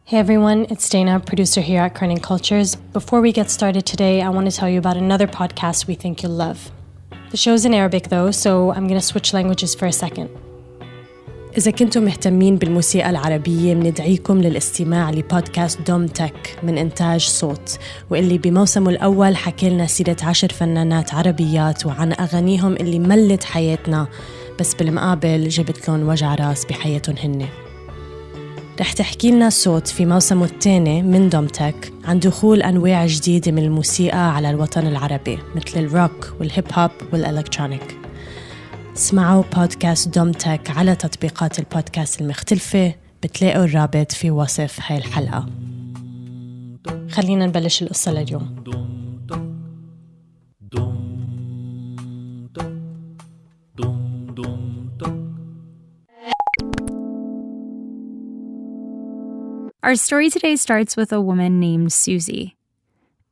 Hey everyone, it's Dana, producer here at Kerning Cultures. Before we get started today, I want to tell you about another podcast we think you'll love. The show's in Arabic though, so I'm going to switch languages for a second. إذا كنتم مهتمين بالموسيقى العربية بندعيكم للاستماع لبودكاست دوم تك من إنتاج صوت، واللي بموسمه الأول حكي لنا سيرة 10 فنانات عربيات وعن أغانيهم اللي ملت حياتنا، بس بالمقابل جبت لهم وجع راس بحياتهم هن. رح تحكي لنا صوت في موسمه الثاني من دوم تك عن دخول أنواع جديدة من الموسيقى على الوطن العربي مثل الروك والهيب هوب والإلكترونيك. اسمعوا بودكاست دوم تك على تطبيقات البودكاست المختلفة، بتلاقوا الرابط في وصف هاي الحلقة. خلينا نبلش القصة لليوم. Our story today starts with a woman named Suzy.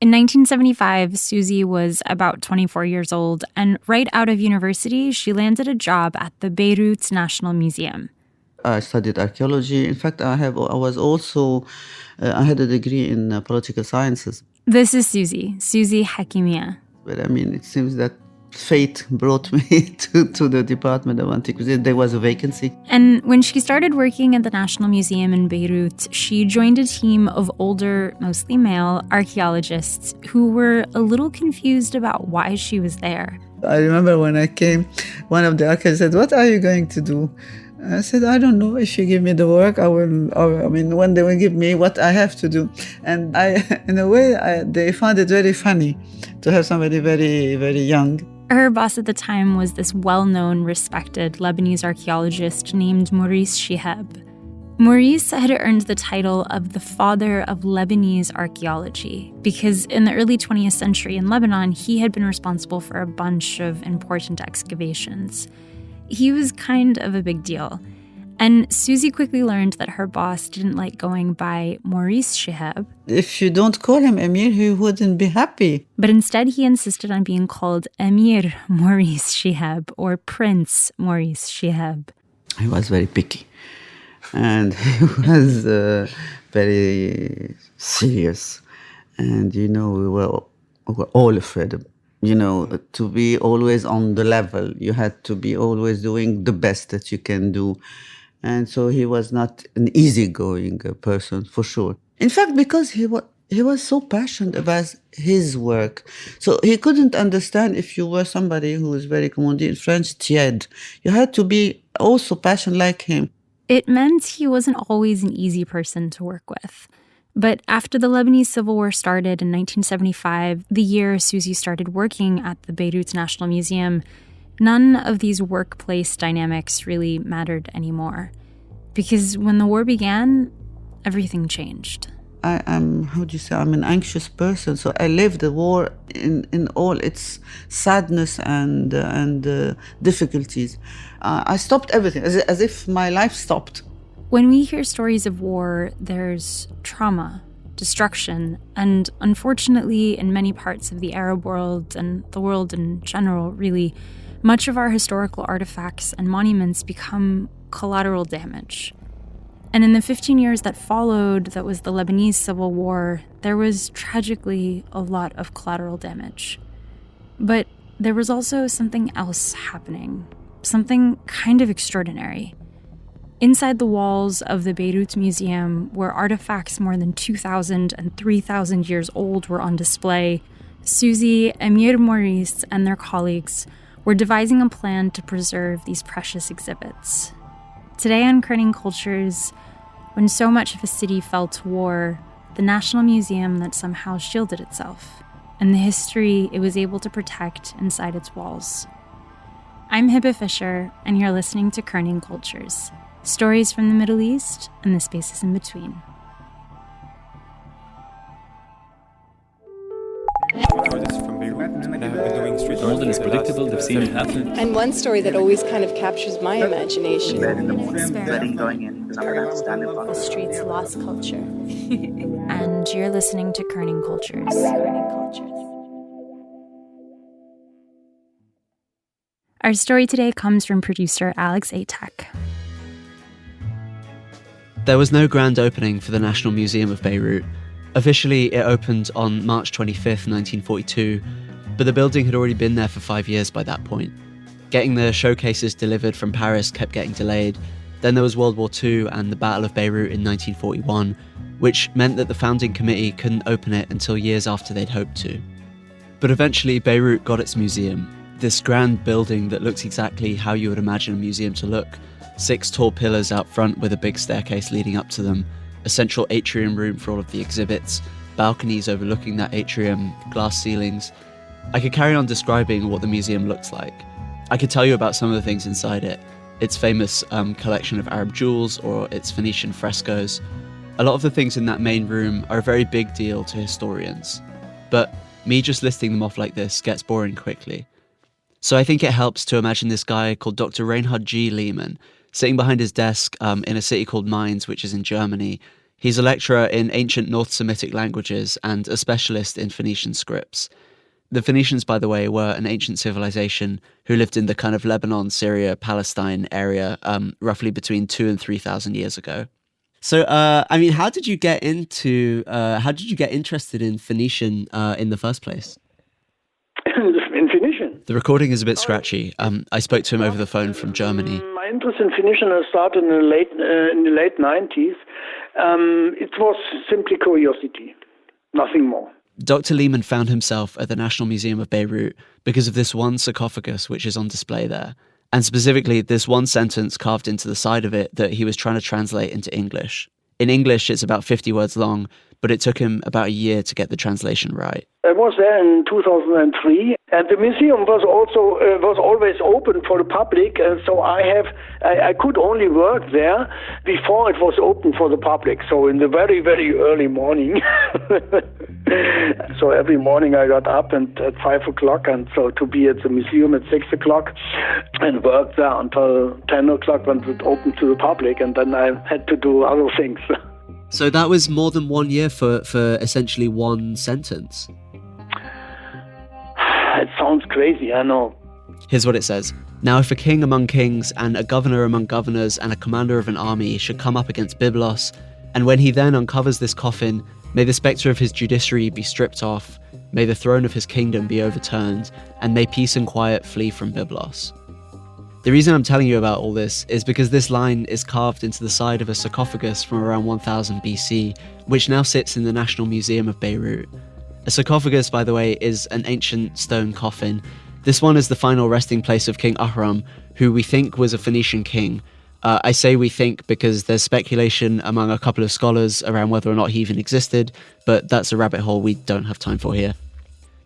In 1975, Suzy was about 24 years old, and right out of university, she landed a job at the Beirut National Museum. I studied archaeology. In fact, I had a degree in political sciences. This is Suzy Hakimian. But I mean, it seems that fate brought me to the Department of Antiquities. There was a vacancy. And when she started working at the National Museum in Beirut, she joined a team of older, mostly male, archaeologists who were a little confused about why she was there. I remember when I came, one of the archaeologists said, "What are you going to do?" I said, "I don't know. If you give me the work, I will. When they will give me what I have to do." And in a way, they found it very funny to have somebody very, very young. Her boss at the time was this well-known, respected Lebanese archaeologist named Maurice Shihab. Maurice had earned the title of the father of Lebanese archaeology because in the early 20th century in Lebanon, he had been responsible for a bunch of important excavations. He was kind of a big deal. And Suzy quickly learned that her boss didn't like going by Maurice Shihab. If you don't call him Emir, he wouldn't be happy. But instead, he insisted on being called Emir Maurice Shihab or Prince Maurice Shihab. He was very picky. And he was very serious. And, we were all afraid of to be always on the level. You had to be always doing the best that you can do. And so he was not an easygoing person, for sure. In fact, because he was so passionate about his work. So he couldn't understand if you were somebody who was very, comment in French, tiède. You had to be also passionate like him. It meant he wasn't always an easy person to work with. But after the Lebanese Civil War started in 1975, the year Suzy started working at the Beirut National Museum, none of these workplace dynamics really mattered anymore. Because when the war began, everything changed. I'm an anxious person, so I lived the war in all its sadness and difficulties. I stopped everything, as if my life stopped. When we hear stories of war, there's trauma, destruction, and unfortunately, in many parts of the Arab world and the world in general, really, much of our historical artifacts and monuments become collateral damage. And in the 15 years that followed, that was the Lebanese Civil War, there was tragically a lot of collateral damage. But there was also something else happening, something kind of extraordinary. Inside the walls of the Beirut Museum, where artifacts more than 2,000 and 3,000 years old were on display, Suzy, Emir Maurice, and their colleagues were devising a plan to preserve these precious exhibits. Today on Kerning Cultures, when so much of a city fell to war, the National Museum that somehow shielded itself, and the history it was able to protect inside its walls. I'm Hebah Fisher, and you're listening to Kerning Cultures, stories from the Middle East and the spaces in between. From Beirut, and I have been doing street art. It's predictable, they've seen it happen. And one story that always kind of captures my imagination. The streets lost culture. And you're listening to Kerning Cultures. Our story today comes from producer Alex Atack. There was no grand opening for the National Museum of Beirut. Officially, it opened on March 25th, 1942, but the building had already been there for 5 years by that point. Getting the showcases delivered from Paris kept getting delayed. Then there was World War II and the Battle of Beirut in 1941, which meant that the founding committee couldn't open it until years after they'd hoped to. But eventually, Beirut got its museum, this grand building that looks exactly how you would imagine a museum to look. 6 tall pillars out front with a big staircase leading up to them, a central atrium room for all of the exhibits, balconies overlooking that atrium, glass ceilings. I could carry on describing what the museum looks like. I could tell you about some of the things inside it, its famous collection of Arab jewels or its Phoenician frescoes. A lot of the things in that main room are a very big deal to historians, but me just listing them off like this gets boring quickly. So I think it helps to imagine this guy called Dr. Reinhard G. Lehmann sitting behind his desk in a city called Mainz, which is in Germany. He's a lecturer in ancient North Semitic languages and a specialist in Phoenician scripts. The Phoenicians, by the way, were an ancient civilization who lived in the kind of Lebanon, Syria, Palestine area, roughly between 2,000 and 3,000 years ago. So, how did you get interested in Phoenician in the first place? In Phoenician? The recording is a bit scratchy. I spoke to him over the phone from Germany. My interest in Phoenician started in the late 90s. It was simply curiosity, nothing more. Dr. Lehmann found himself at the National Museum of Beirut because of this one sarcophagus which is on display there, and specifically this one sentence carved into the side of it that he was trying to translate into English. In English, it's about 50 words long, but it took him about a year to get the translation right. I was there in 2003, and the museum was also was always open for the public, so I could only work there before it was open for the public. So in the very, very early morning. So every morning I got up and at 5 o'clock, and so to be at the museum at 6 o'clock, and worked there until 10 o'clock when it opened to the public, and then I had to do other things. So that was more than 1 year for essentially one sentence. It sounds crazy, I know. Here's what it says. Now, if a king among kings and a governor among governors and a commander of an army should come up against Byblos, and when he then uncovers this coffin, may the spectre of his judiciary be stripped off, may the throne of his kingdom be overturned, and may peace and quiet flee from Byblos. The reason I'm telling you about all this is because this line is carved into the side of a sarcophagus from around 1000 BC, which now sits in the National Museum of Beirut. A sarcophagus, by the way, is an ancient stone coffin. This one is the final resting place of King Ibrahim, who we think was a Phoenician king. I say we think because there's speculation among a couple of scholars around whether or not he even existed, but that's a rabbit hole we don't have time for here.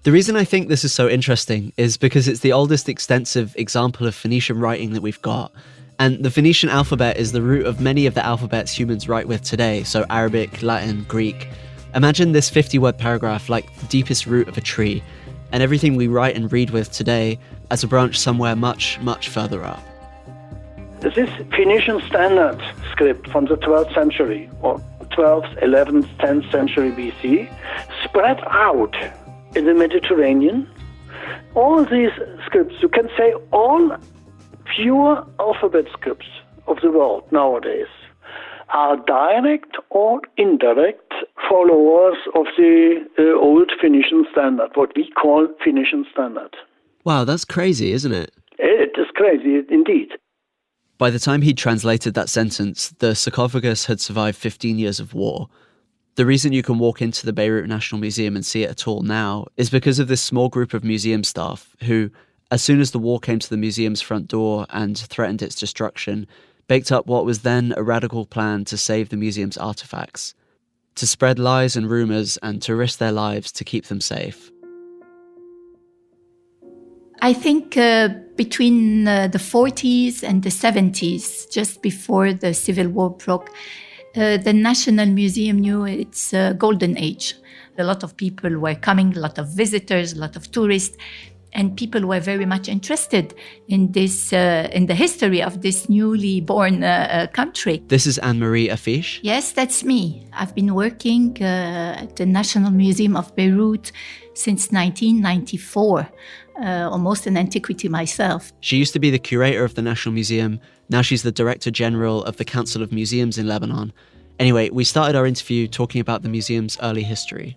The reason I think this is so interesting is because it's the oldest extensive example of Phoenician writing that we've got. And the Phoenician alphabet is the root of many of the alphabets humans write with today, so Arabic, Latin, Greek. Imagine this 50-word paragraph like the deepest root of a tree, and everything we write and read with today as a branch somewhere much, much further up. This is Phoenician standard script from the 12th century, or 12th, 11th, 10th century BC, spread out in the Mediterranean. All these scripts, you can say all pure alphabet scripts of the world nowadays, are direct or indirect followers of the old Phoenician standard, what we call Phoenician standard. Wow, that's crazy, isn't it? It is crazy, indeed. By the time he'd translated that sentence, the sarcophagus had survived 15 years of war. The reason you can walk into the Beirut National Museum and see it at all now is because of this small group of museum staff who, as soon as the war came to the museum's front door and threatened its destruction, baked up what was then a radical plan to save the museum's artifacts, to spread lies and rumours and to risk their lives to keep them safe. I think between the 40s and the 70s, just before the Civil War broke, the National Museum knew its golden age. A lot of people were coming, a lot of visitors, a lot of tourists, and people were very much interested in this, in the history of this newly born country. This is Anne-Marie Afeiche? Yes, that's me. I've been working at the National Museum of Beirut since 1994. Almost an antiquity myself. She used to be the curator of the National Museum. Now she's the Director General of the Council of Museums in Lebanon. Anyway, we started our interview talking about the museum's early history.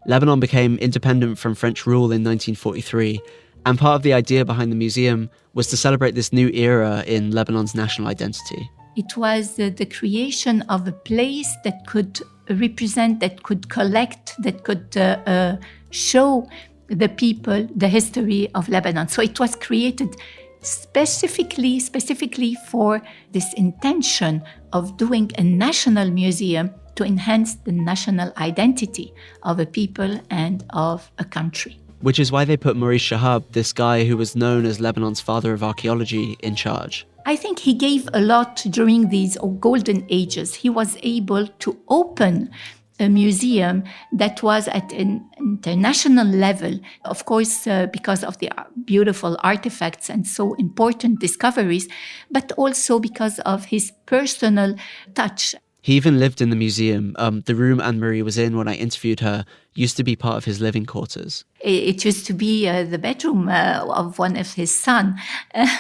Lebanon became independent from French rule in 1943, and part of the idea behind the museum was to celebrate this new era in Lebanon's national identity. It was the creation of a place that could represent, that could collect, that could show the people the history of Lebanon. So it was created specifically for this intention of doing a national museum to enhance the national identity of a people and of a country. Which is why they put Maurice Shahab, this guy who was known as Lebanon's father of archaeology, in charge. I think he gave a lot during these golden ages. He was able to open a museum that was at an international level, of course, because of the beautiful artifacts and so important discoveries, but also because of his personal touch. He even lived in the museum. The room Anne-Marie was in when I interviewed her used to be part of his living quarters. It used to be the bedroom of one of his sons.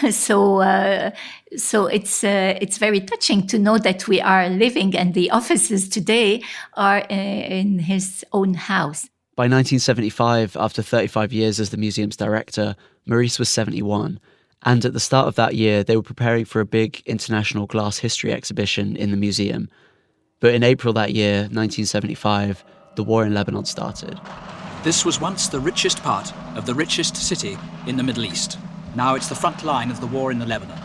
So it's very touching to know that we are living and the offices today are in his own house. By 1975, after 35 years as the museum's director, Maurice was 71. And at the start of that year, they were preparing for a big international glass history exhibition in the museum. But in April that year, 1975, the war in Lebanon started. This was once the richest part of the richest city in the Middle East. Now it's the front line of the war in the Lebanon.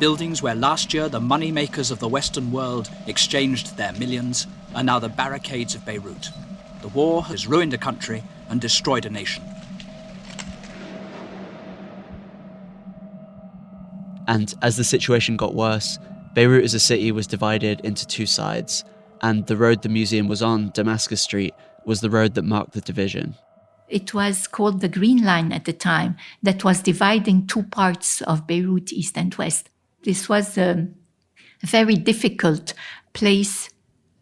Buildings where last year the money makers of the Western world exchanged their millions are now the barricades of Beirut. The war has ruined a country and destroyed a nation. And as the situation got worse, Beirut as a city was divided into two sides, and the road the museum was on, Damascus Street, was the road that marked the division. It was called the Green Line at the time, that was dividing two parts of Beirut, east and west. This was a very difficult place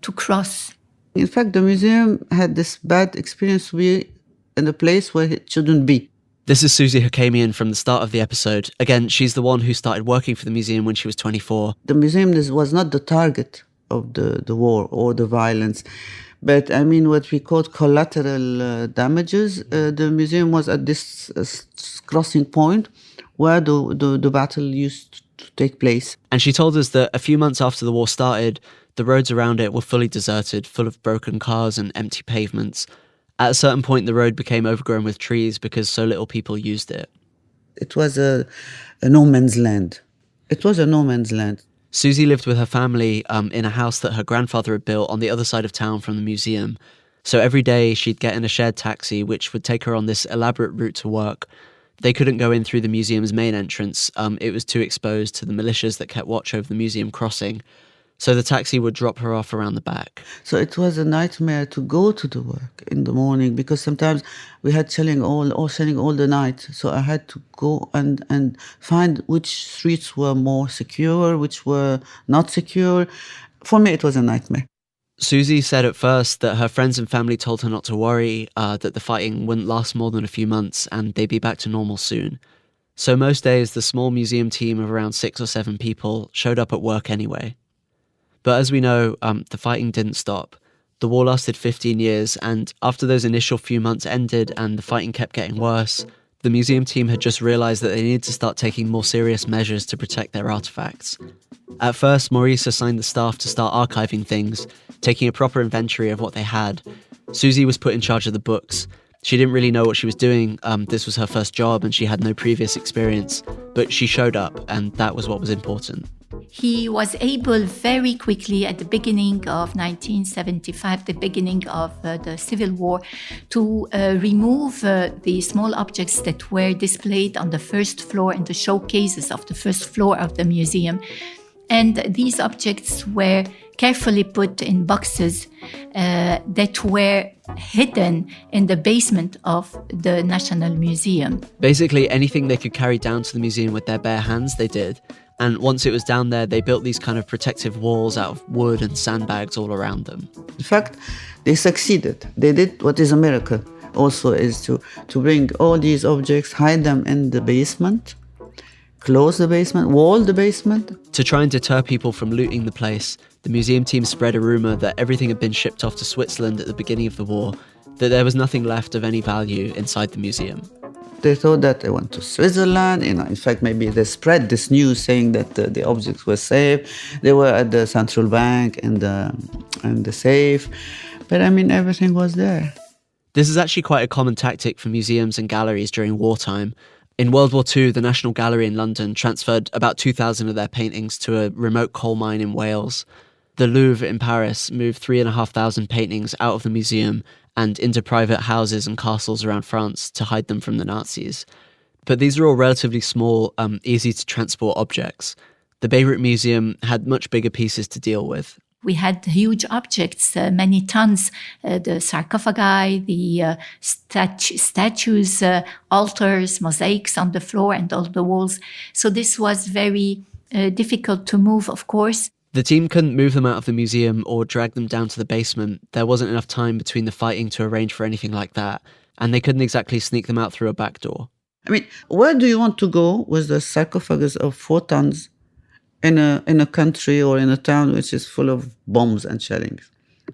to cross. In fact, the museum had this bad experience to be in a place where it shouldn't be. This is Suzy Hakimian from the start of the episode. Again, she's the one who started working for the museum when she was 24. The museum was not the target of the war or the violence. But I mean, what we call collateral damages, the museum was at this crossing point where the battle used to take place. And she told us that a few months after the war started, the roads around it were fully deserted, full of broken cars and empty pavements. At a certain point, the road became overgrown with trees because so little people used it. It was a no man's land. It was a no man's land. Suzy lived with her family in a house that her grandfather had built on the other side of town from the museum. So every day she'd get in a shared taxi, which would take her on this elaborate route to work. They couldn't go in through the museum's main entrance. It was too exposed to the militias that kept watch over the museum crossing. So the taxi would drop her off around the back. So it was a nightmare to go to the work in the morning because sometimes we had shelling all the night. So I had to go and find which streets were more secure, which were not secure. For me, it was a nightmare. Suzy said at first that her friends and family told her not to worry, that the fighting wouldn't last more than a few months and they'd be back to normal soon. So most days, the small museum team of around 6 or 7 people showed up at work anyway. But as we know, the fighting didn't stop. The war lasted 15 years, and after those initial few months ended and the fighting kept getting worse, the museum team had just realised that they needed to start taking more serious measures to protect their artefacts. At first, Maurice assigned the staff to start archiving things, taking a proper inventory of what they had. Suzy was put in charge of the books. She didn't really know what she was doing. This was her first job and she had no previous experience, but she showed up, and that was what was important. He was able very quickly at the beginning of 1975, the beginning of the Civil War, to remove the small objects that were displayed on the first floor in the showcases of the first floor of the museum. And these objects were carefully put in boxes that were hidden in the basement of the National Museum. Basically, anything they could carry down to the museum with their bare hands, they did. And once it was down there, they built these kind of protective walls out of wood and sandbags all around them. In fact, they succeeded. They did what is a miracle also, is to bring all these objects, hide them in the basement, close the basement, wall the basement. To try and deter people from looting the place, the museum team spread a rumour that everything had been shipped off to Switzerland at the beginning of the war, that there was nothing left of any value inside the museum. They thought that they went to Switzerland. In fact, maybe they spread this news saying that the objects were safe. They were at the central bank and the safe. But everything was there. This is actually quite a common tactic for museums and galleries during wartime. In World War II, the National Gallery in London transferred about 2,000 of their paintings to a remote coal mine in Wales. The Louvre in Paris moved 3,500 paintings out of the museum and into private houses and castles around France to hide them from the Nazis. But these are all relatively small, easy to transport objects. The Beirut Museum had much bigger pieces to deal with. We had huge objects, many tons, the sarcophagi, the statues, altars, mosaics on the floor and all the walls. So this was very difficult to move, of course. The team couldn't move them out of the museum or drag them down to the basement. There wasn't enough time between the fighting to arrange for anything like that. And they couldn't exactly sneak them out through a back door. Where do you want to go with the sarcophagus of 4 tons in a country or in a town which is full of bombs and shellings?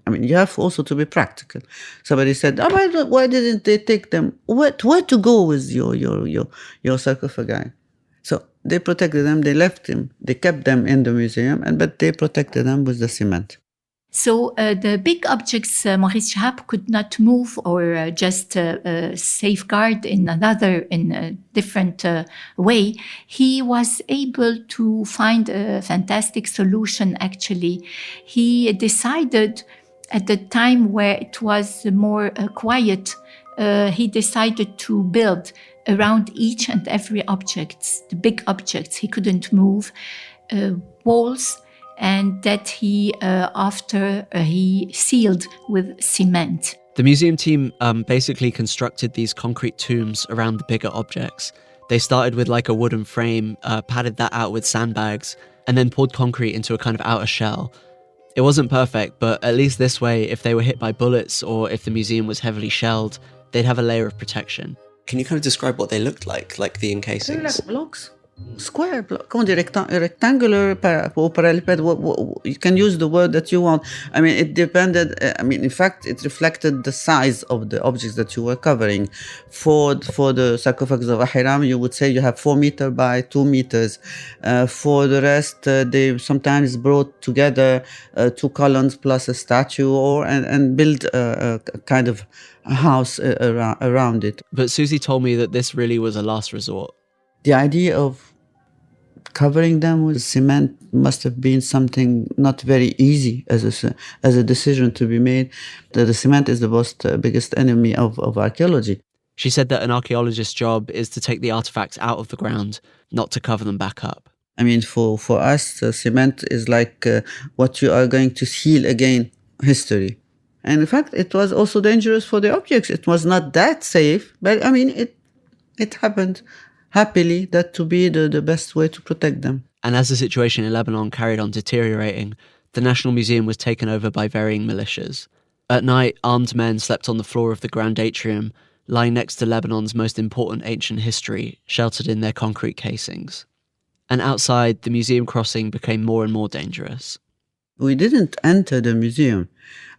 You have also to be practical. Somebody said, why didn't they take them? Where to go with your sarcophagi? So they protected them, they left them, they kept them in the museum, but they protected them with the cement. So the big objects Maurice Shihab could not move or just safeguard in a different way. He was able to find a fantastic solution, actually. He decided at the time where it was more quiet, he decided to build around each and every object, the big objects he couldn't move, walls, and that he sealed with cement. The museum team basically constructed these concrete tombs around the bigger objects. They started with like a wooden frame, padded that out with sandbags, and then poured concrete into a kind of outer shell. It wasn't perfect, but at least this way, if they were hit by bullets or if the museum was heavily shelled, they'd have a layer of protection. Can you kind of describe what they looked like the encasings? They're like blocks. Square block, rectangular, parallel. You can use the word that you want. It depended. In fact, it reflected the size of the objects that you were covering. For the sarcophagus of Ahram, you would say you have 4 meters by 2 meters. For the rest, they sometimes brought together 2 columns plus a statue, and build a kind of house around it. But Suzy told me that this really was a last resort. The idea of covering them with cement must have been something not very easy as a decision to be made. The cement is the biggest enemy of archaeology. She said that an archaeologist's job is to take the artifacts out of the ground, not to cover them back up. For us, cement is like what you are going to seal again, history. And in fact, it was also dangerous for the objects. It was not that safe, but it happened. Happily, that to be the best way to protect them. And as the situation in Lebanon carried on deteriorating, the National Museum was taken over by varying militias. At night, armed men slept on the floor of the Grand Atrium, lying next to Lebanon's most important ancient history, sheltered in their concrete casings. And outside, the museum crossing became more and more dangerous. We didn't enter the museum.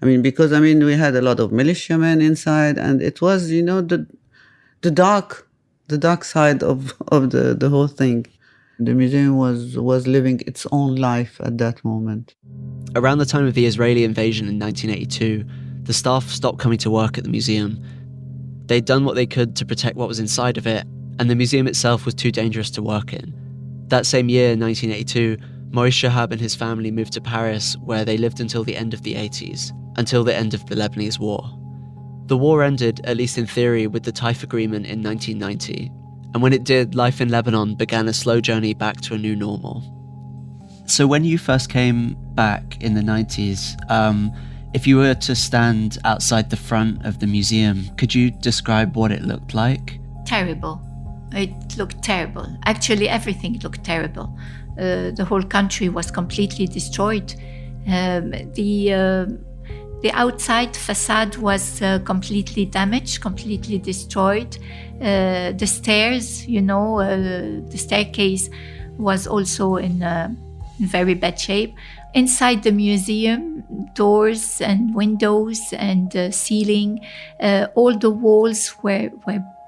Because we had a lot of militiamen inside, and it was, the dark side of the whole thing. The museum was living its own life at that moment. Around the time of the Israeli invasion in 1982, the staff stopped coming to work at the museum. They'd done what they could to protect what was inside of it, and the museum itself was too dangerous to work in. That same year, 1982, Maurice Shihab and his family moved to Paris, where they lived until the end of the 80s, until the end of the Lebanese War. The war ended, at least in theory, with the Taif Agreement in 1990. And when it did, life in Lebanon began a slow journey back to a new normal. So when you first came back in the 90s, if you were to stand outside the front of the museum, could you describe what it looked like? Terrible. It looked terrible. Actually, everything looked terrible. The whole country was completely destroyed. The outside facade was completely damaged, completely destroyed. The stairs, the staircase was also in in very bad shape. Inside the museum, doors and windows and ceiling, all the walls were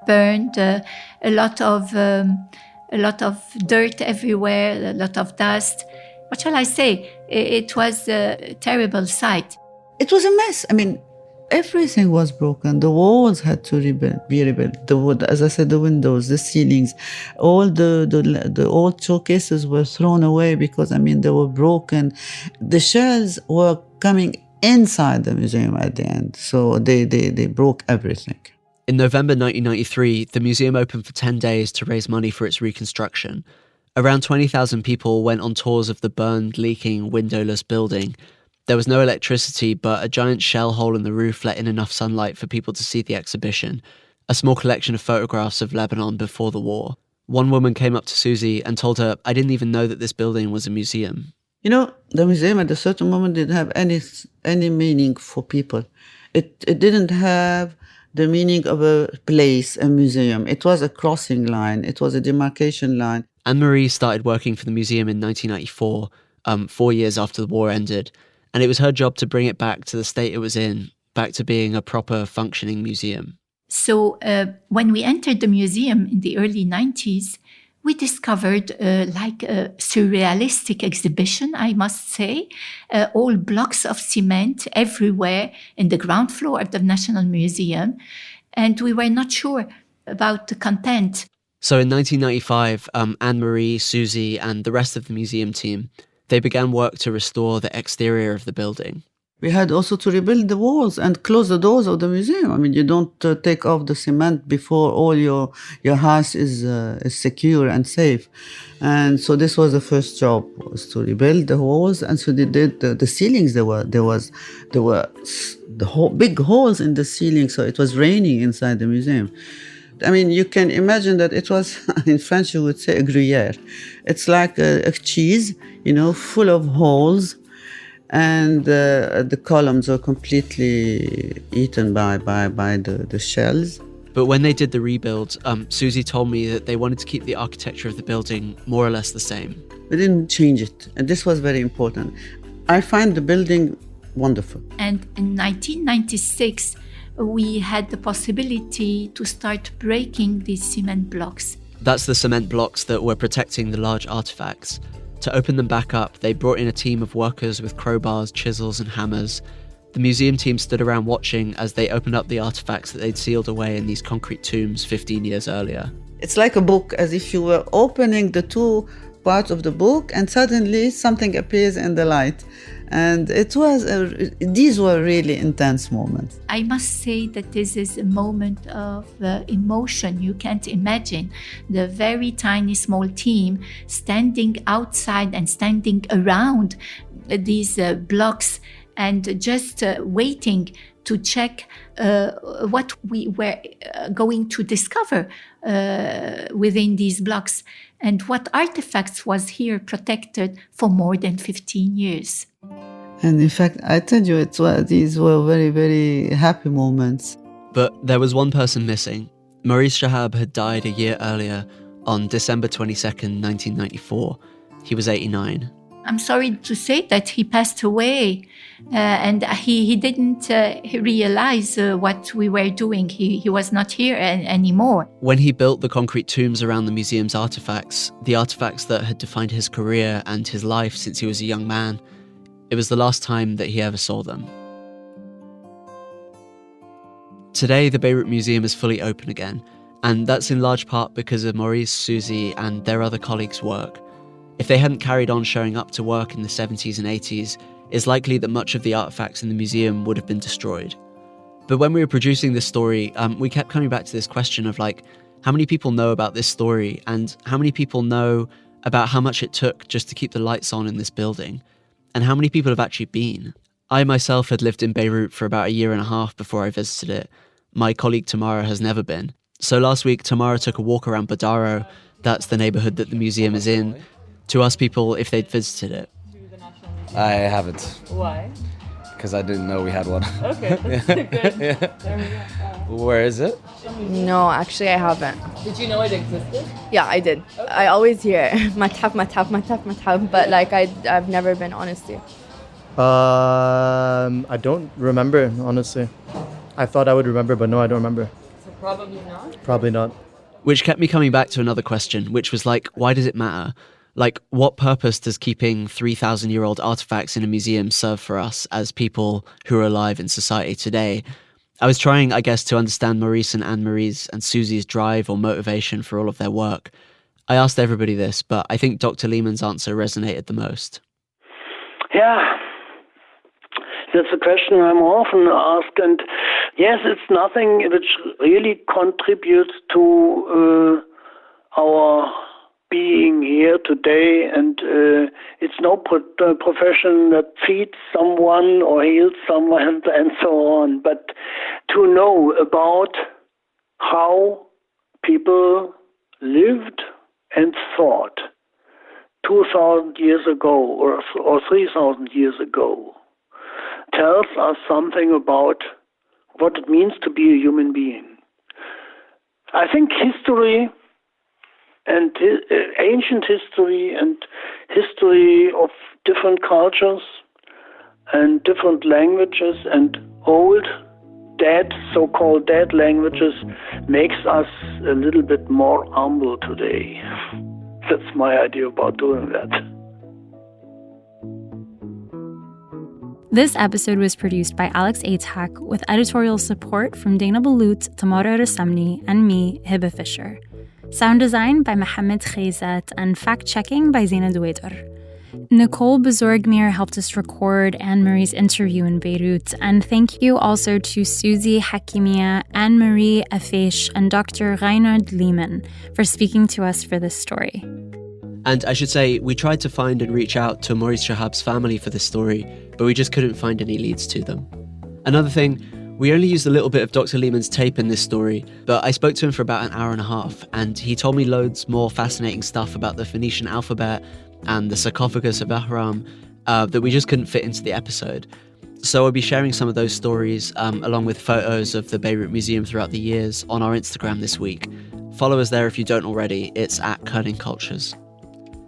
burned. A lot of dirt everywhere, a lot of dust. What shall I say? It was a terrible sight. It was a mess. I mean, everything was broken. The walls had to be rebuilt. The wood, as I said, the windows, the ceilings, all the old showcases were thrown away because, I mean, they were broken. The shells were coming inside the museum at the end. So they broke everything. In November 1993, the museum opened for 10 days to raise money for its reconstruction. Around 20,000 people went on tours of the burned, leaking, windowless building. There was no electricity, but a giant shell hole in the roof let in enough sunlight for people to see the exhibition, a small collection of photographs of Lebanon before the war. One woman came up to Suzy and told her, "I didn't even know that this building was a museum." You know, the museum at a certain moment didn't have any meaning for people. It didn't have the meaning of a place, a museum. It was a crossing line. It was a demarcation line. Anne-Marie started working for the museum in 1994, 4 years after the war ended, and it was her job to bring it back to the state it was in, back to being a proper functioning museum. So when we entered the museum in the early 90s, we discovered like a surrealistic exhibition, I must say, all blocks of cement everywhere in the ground floor of the National Museum. And we were not sure about the content. So in 1995, Anne-Marie, Suzy, and the rest of the museum team, they began work to restore the exterior of the building. We had also to rebuild the walls and close the doors of the museum. I mean, you don't take off the cement before all your house is secure and safe. And so this was the first job, was to rebuild the walls. And so they did the ceilings. There were big holes in the ceiling, so it was raining inside the museum. I mean, you can imagine that it was, in French you would say, a gruyere. It's like a cheese, full of holes. And the columns were completely eaten by the shells. But when they did the rebuild, Suzy told me that they wanted to keep the architecture of the building more or less the same. They didn't change it, and this was very important. I find the building wonderful. And in 1996, we had the possibility to start breaking these cement blocks. That's the cement blocks that were protecting the large artifacts. To open them back up, they brought in a team of workers with crowbars, chisels, and hammers. The museum team stood around watching as they opened up the artifacts that they'd sealed away in these concrete tombs 15 years earlier. It's like a book, as if you were opening the two parts of the book and suddenly something appears in the light. And these were really intense moments. I must say that this is a moment of emotion you can't imagine. The very tiny small team standing outside and standing around these blocks and just waiting to check what we were going to discover within these blocks and what artifacts was here protected for more than 15 years. And in fact, I tell you, these were very, very happy moments. But there was one person missing. Maurice Shahab had died a year earlier on December 22nd, 1994. He was 89. I'm sorry to say that he passed away and he didn't realize what we were doing. He was not here anymore. When he built the concrete tombs around the museum's artifacts, the artifacts that had defined his career and his life since he was a young man, it was the last time that he ever saw them. Today, the Beirut Museum is fully open again, and that's in large part because of Maurice, Suzy, and their other colleagues' work. If they hadn't carried on showing up to work in the 70s and 80s, it's likely that much of the artifacts in the museum would have been destroyed. But when we were producing this story, we kept coming back to this question of how many people know about this story and how many people know about how much it took just to keep the lights on in this building, and how many people have actually been. I myself had lived in Beirut for about a year and a half before I visited it. My colleague Tamara has never been. So last week, Tamara took a walk around Badaro, that's the neighborhood that the museum is in, to ask people if they'd visited it. I haven't. Why? because I didn't know we had one. Okay, that's good. Yeah. There we go. Where is it? No, actually I haven't. Did you know it existed? Yeah, I did. Okay. I always hear mataf, but like I've never been, honestly. I don't remember, honestly. I thought I would remember, but no, I don't remember. So probably not? Probably not. Which kept me coming back to another question, which was like, why does it matter? Like, what purpose does keeping 3,000-year-old artifacts in a museum serve for us as people who are alive in society today? I was trying, I guess, to understand Maurice and Anne-Marie's and Suzy's drive or motivation for all of their work. I asked everybody this, but I think Dr. Lehmann's answer resonated the most. Yeah, that's a question I'm often asked, and yes, it's nothing which really contributes to our being here today, and it's no profession that feeds someone or heals someone and so on, but to know about how people lived and thought 2,000 years ago or 3,000 years ago tells us something about what it means to be a human being. I think history and ancient history and history of different cultures and different languages and old dead, so-called dead languages makes us a little bit more humble today. That's my idea about doing that. This episode was produced by Alex Atack with editorial support from Dana Ballout, Tamara Rasamny, and me, Hebah Fisher. Sound design by Mohamed Khreizat and fact-checking by Zeina Dowidar. Nicole Bezorgmir helped us record Anne-Marie's interview in Beirut, and thank you also to Suzy Hakimian, Anne-Marie, Afeiche, and Dr. Reinhard Lehmann for speaking to us for this story. And I should say, we tried to find and reach out to Maurice Shahab's family for this story, but we just couldn't find any leads to them. Another thing, we only used a little bit of Dr. Lehmann's tape in this story, but I spoke to him for about an hour and a half, and he told me loads more fascinating stuff about the Phoenician alphabet and the sarcophagus of Ibrahim that we just couldn't fit into the episode. So I'll be sharing some of those stories along with photos of the Beirut Museum throughout the years on our Instagram this week. Follow us there if you don't already. It's at Kerning Cultures.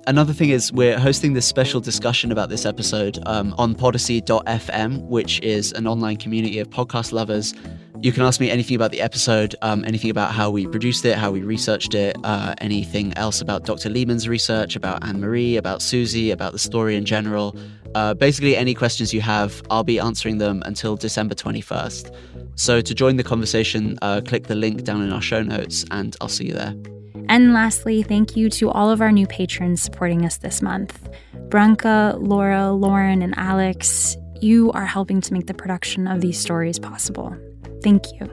Another thing is we're hosting this special discussion about this episode on podacy.fm, which is an online community of podcast lovers. You can ask me anything about the episode, anything about how we produced it, how we researched it, anything else about Dr. Lehmann's research, about Anne-Marie, about Suzy, about the story in general. Basically, any questions you have, I'll be answering them until December 21st. So to join the conversation, click the link down in our show notes, and I'll see you there. And lastly, thank you to all of our new patrons supporting us this month. Branka, Laura, Lauren, and Alex, you are helping to make the production of these stories possible. Thank you.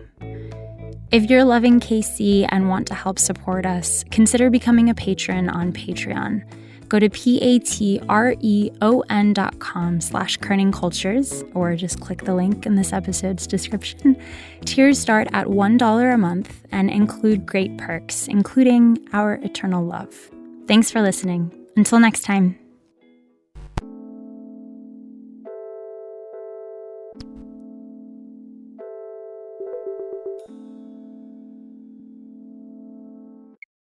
If you're loving KC and want to help support us, consider becoming a patron on Patreon. Go to patreon.com/Kerning Cultures, or just click the link in this episode's description. Tiers start at $1 a month and include great perks, including our eternal love. Thanks for listening. Until next time.